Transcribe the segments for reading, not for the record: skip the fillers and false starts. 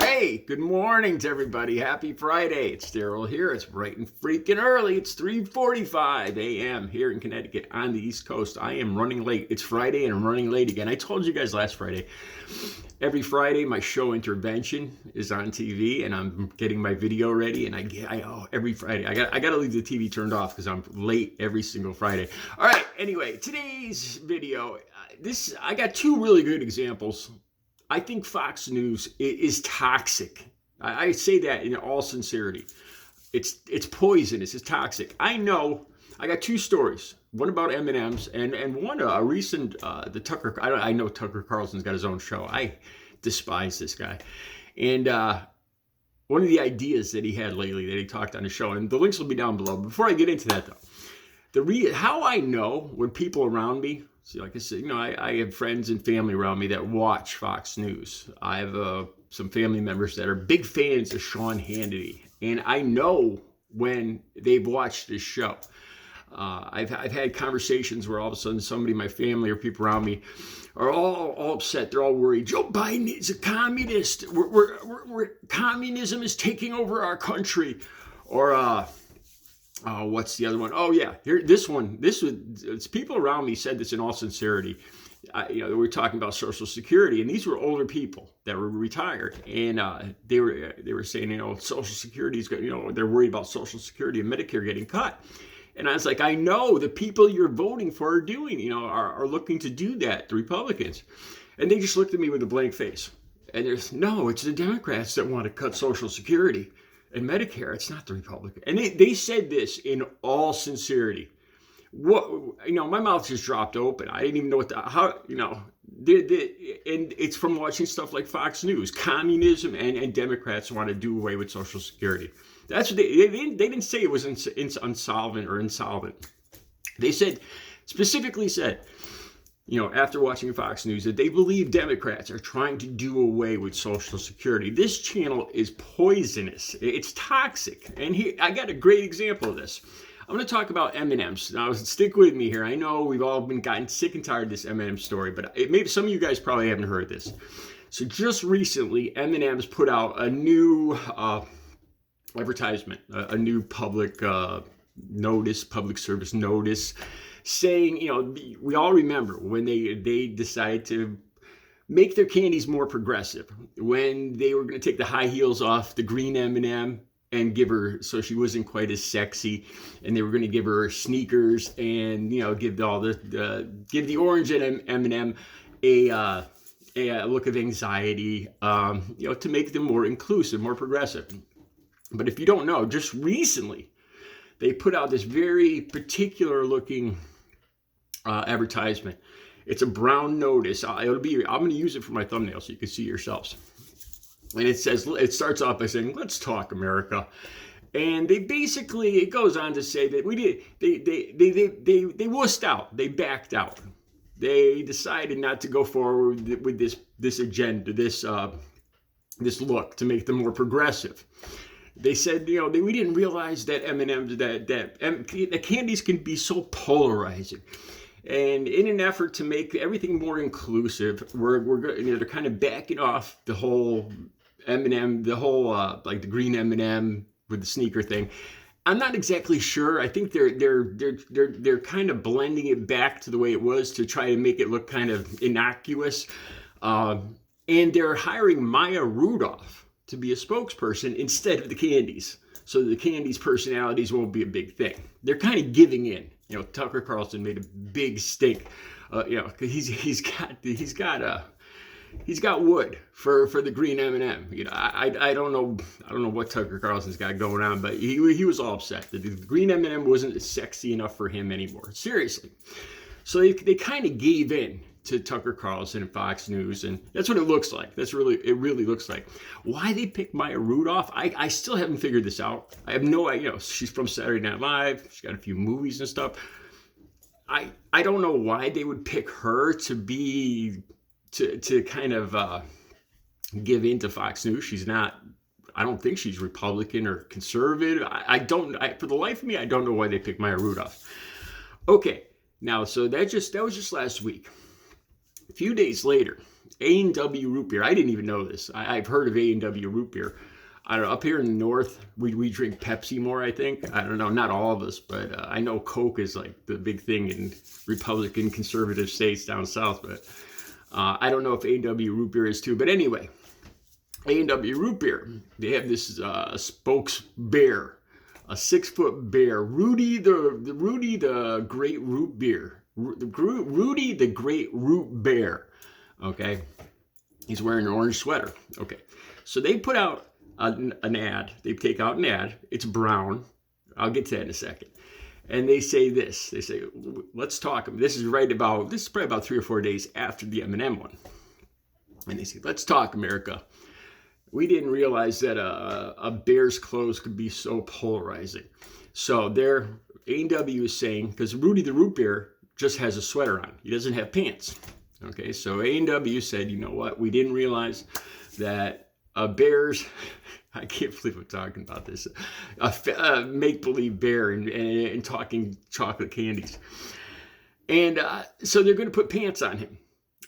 Hey, good morning to everybody. Happy Friday. It's Daryl here. It's bright and freaking early. It's 3:45 a.m. here in Connecticut on the East Coast. I am running late. It's Friday and I'm running late again. I told you guys last Friday. Every Friday, my show Intervention is on TV, and I'm getting my video ready. And every Friday I got to leave the TV turned off because I'm late every single Friday. All right. Anyway, today's video. I got two really good examples. I think Fox News is toxic. I say that in all sincerity. It's poisonous. It's toxic. I know. I got two stories. One about M&Ms and one a recent the Tucker. I know Tucker Carlson's got his own show. I despise this guy. And one of the ideas that he had lately that he talked on his show, and the links will be down below. Before I get into that though, how I know when people around me. See, like I said, I have friends and family around me that watch Fox News. I have some family members that are big fans of Sean Hannity, and I know when they've watched this show. I've had conversations where all of a sudden somebody in my family or people around me are all upset. They're all worried. Joe Biden is a communist. Communism is taking over our country. Or what's the other one? Oh yeah, this was people around me said this in all sincerity. We were talking about Social Security, and these were older people that were retired, and they were saying, Social Security is good. They're worried about Social Security and Medicare getting cut. And I was like, I know the people you're voting for are doing, are looking to do that, the Republicans. And they just looked at me with a blank face. And it's the Democrats that want to cut Social Security and Medicare. It's not the Republican. And they said this in all sincerity. My mouth just dropped open. I didn't even know and it's from watching stuff like Fox News. Communism and Democrats want to do away with Social Security. That's what they didn't say it was insolvent or insolvent. They specifically said, after watching Fox News, that they believe Democrats are trying to do away with Social Security. This channel is poisonous. It's toxic. And here, I got a great example of this. I'm going to talk about M&Ms. Now, stick with me here. I know we've all gotten sick and tired of this M&M story, but maybe some of you guys probably haven't heard this. So just recently, M&M's put out a new advertisement, a new public service notice, saying, we all remember when they decided to make their candies more progressive, when they were going to take the high heels off the green M&M and give her, so she wasn't quite as sexy, and they were going to give her sneakers and give the orange M&M a look of anxiety, to make them more inclusive, more progressive. But if you don't know, just recently they put out this very particular looking advertisement. It's a brown notice. I'm going to use it for my thumbnail so you can see yourselves. And it starts off by saying, "Let's talk America." And it goes on to say that they wussed out. They backed out. They decided not to go forward with this agenda, this look to make them more progressive. They said, we didn't realize that M&M's, that candies can be so polarizing. And in an effort to make everything more inclusive, they're kind of backing off the whole M&M, like the green M&M with the sneaker thing. I'm not exactly sure. I think they're kind of blending it back to the way it was to try to make it look kind of innocuous. And they're hiring Maya Rudolph to be a spokesperson instead of the candies, so the candies' personalities won't be a big thing. They're kind of giving in. Tucker Carlson made a big stink. He's got wood for the green M&M. I don't know what Tucker Carlson's got going on, but he was all upset that the green M&M wasn't sexy enough for him anymore. Seriously. So they kind of gave in to Tucker Carlson and Fox News, and that's what it looks like. It really looks like. Why they picked Maya Rudolph, I still haven't figured this out. I have no idea. She's from Saturday Night Live. She's got a few movies and stuff. I don't know why they would pick her to kind of give in to Fox News. She's not. I don't think she's Republican or conservative. For the life of me, I don't know why they picked Maya Rudolph. Okay, now so that was just last week. A few days later, A&W root beer. I didn't even know this. I've heard of A&W root beer. I don't know, up here in the north, we drink Pepsi more, I think. I don't know, not all of us, but I know Coke is like the big thing in Republican conservative states down south, but I don't know if A&W root beer is too. But anyway, A&W root beer, they have this spokes bear, a 6-foot bear, Rooty the Great Root Beer, Rooty the Great Root Bear, okay? He's wearing an orange sweater, okay? So they put out an ad. They take out an ad. It's brown. I'll get to that in a second. And they say this. They say, let's talk. This is probably about 3 or 4 days after the M&M one. And they say, let's talk, America. We didn't realize that a bear's clothes could be so polarizing. So A&W is saying, because Rudy the Root Beer just has a sweater on. He doesn't have pants. Okay, so A&W said, you know what? We didn't realize that a bear's, I can't believe I'm talking about this, a make-believe bear and talking chocolate candies. And so they're going to put pants on him,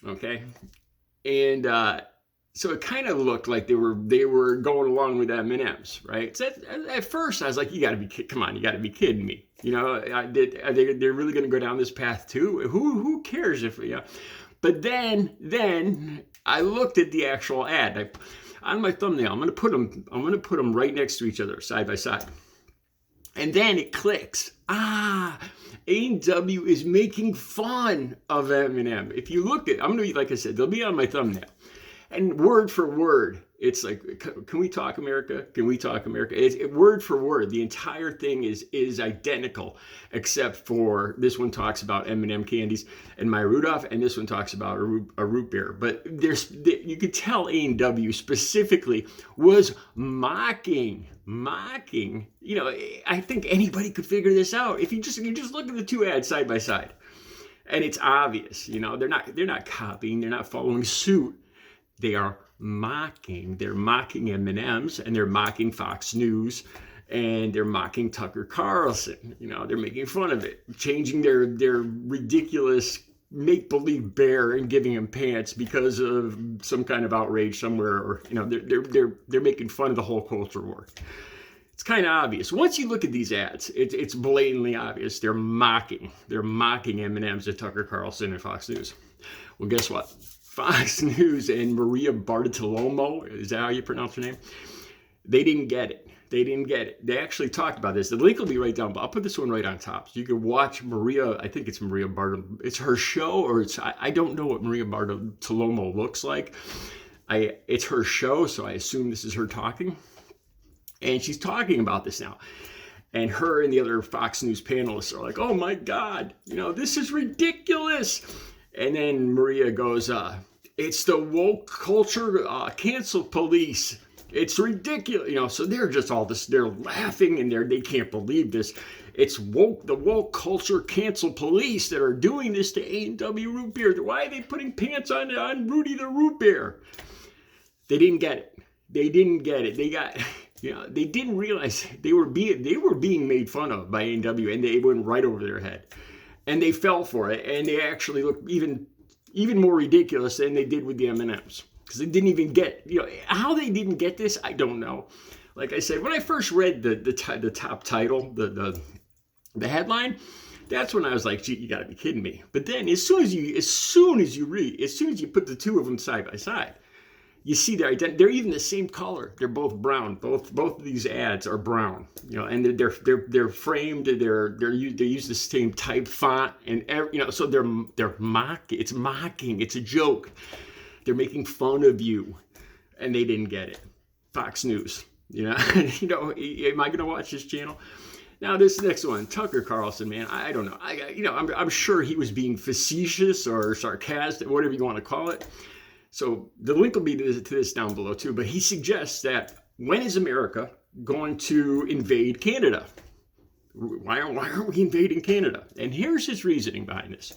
okay? And so it kind of looked like they were going along with M&Ms, right? So at first I was like, you got to be kidding me. You know, they're really going to go down this path too? Who cares if, you know? But then I looked at the actual ad. On my thumbnail, I'm going to put them right next to each other, side by side. And then it clicks. A&W is making fun of M&M. If you look at, like I said, they'll be on my thumbnail. And word for word, it's like, can we talk America? Can we talk America? Word for word, the entire thing is identical, except for this one talks about M&M candies and Maya Rudolph, and this one talks about a root beer. But you could tell A&W specifically was mocking. You know, I think anybody could figure this out if you just look at the two ads side by side, and it's obvious. You know, they're not copying, they're not following suit. They are mocking. They're mocking M&Ms, and they're mocking Fox News, and they're mocking Tucker Carlson. You know, they're making fun of it, changing their ridiculous make-believe bear and giving him pants because of some kind of outrage somewhere, or you know, they're making fun of the whole culture war. It's kind of obvious. Once you look at these ads, it's blatantly obvious. They're mocking M&Ms and Tucker Carlson and Fox News. Well, guess what? Fox News and Maria Bartiromo, is that how you pronounce her name? They didn't get it. They actually talked about this. The link will be right down, but I'll put this one right on top. So you can watch Maria, I think it's Maria Bartiromo. It's her show, or I don't know what Maria Bartiromo looks like. It's her show, so I assume this is her talking. And she's talking about this now. And her and the other Fox News panelists are like, oh my God, you know, this is ridiculous. And then Maria goes, it's the woke culture cancel police. It's ridiculous. You know, so they're just all this, they're laughing and they can't believe this. It's the woke culture cancel police that are doing this to A&W root beer. Why are they putting pants on Rudy the root beer? They didn't get it. They got, you know, they didn't realize they were being made fun of by A&W, and they went right over their head. And they fell for it, and they actually looked even more ridiculous than they did with the M&Ms, because they didn't even get, you know, how they didn't get this. I don't know. Like I said, when I first read the top title, the headline, that's when I was like, gee, you got to be kidding me. But then as soon as you put the two of them side by side, you see they're even the same color. They're both brown. Both of these ads are brown. You know, and they're framed. They use the same type font, and you know, so they're mocking. It's mocking. It's a joke. They're making fun of you, and they didn't get it. Fox News. You know, am I going to watch this channel? Now this next one, Tucker Carlson, man, I don't know. I'm sure he was being facetious or sarcastic, whatever you want to call it. So the link will be to this down below too, but he suggests that when is America going to invade Canada? Why aren't we invading Canada? And here's his reasoning behind this.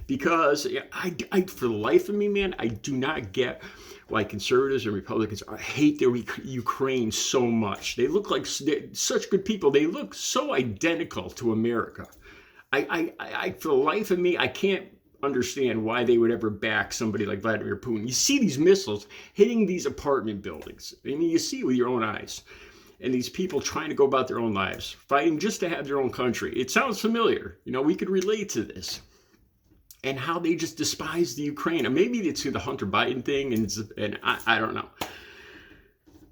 Because I for the life of me, man, I do not get why conservatives and Republicans hate the Ukraine so much. They look like such good people. They look so identical to America. I for the life of me, I can't understand why they would ever back somebody like Vladimir Putin. You see these missiles hitting these apartment buildings. I mean, you see it with your own eyes. And these people trying to go about their own lives, fighting just to have their own country. It sounds familiar. You know, we could relate to this. And how they just despise the Ukraine. And maybe it's through the Hunter Biden thing, and I don't know.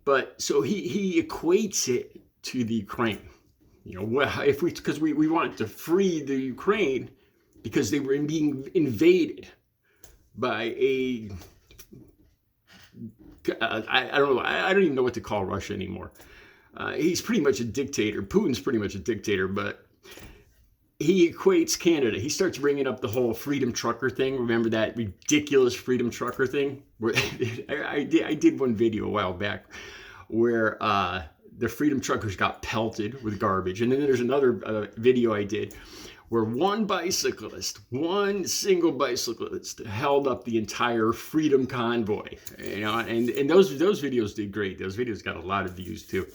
But so he equates it to the Ukraine. You know, if because we want to free the Ukraine because they were being invaded by a I don't know. I don't even know what to call Russia anymore. He's pretty much a dictator. Putin's pretty much a dictator, but he equates Canada. He starts bringing up the whole freedom trucker thing. Remember that ridiculous freedom trucker thing? Where I did one video a while back where the freedom truckers got pelted with garbage. And then there's another video I did where one single bicyclist held up the entire freedom convoy. You know, and those videos did great. Those videos got a lot of views too.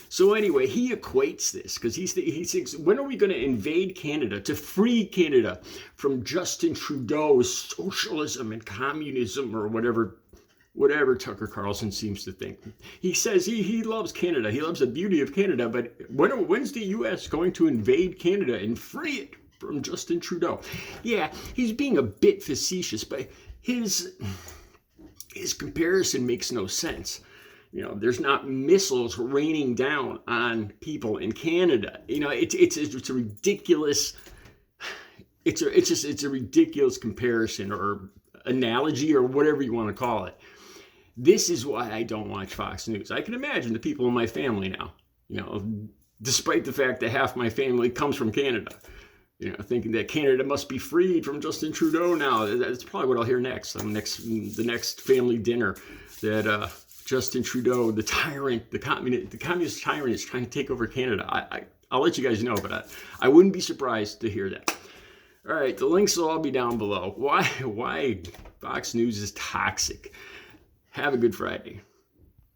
So anyway, he equates this because he thinks, when are we going to invade Canada to free Canada from Justin Trudeau's socialism and communism or whatever Tucker Carlson seems to think. He says he loves Canada. He loves the beauty of Canada. But when's the U.S. going to invade Canada and free it from Justin Trudeau? Yeah, he's being a bit facetious, but his comparison makes no sense. You know, there's not missiles raining down on people in Canada. You know, it's a ridiculous. It's a ridiculous comparison or analogy or whatever you want to call it. This is why I don't watch Fox News. I can imagine the people in my family now, you know, despite the fact that half my family comes from Canada, you know, thinking that Canada must be freed from Justin Trudeau now. That's probably what I'll hear next. The next family dinner that Justin Trudeau, the tyrant, the communist tyrant, is trying to take over Canada. I'll let you guys know, but I wouldn't be surprised to hear that. All right, the links will all be down below. Why Fox News is toxic. Have a good Friday.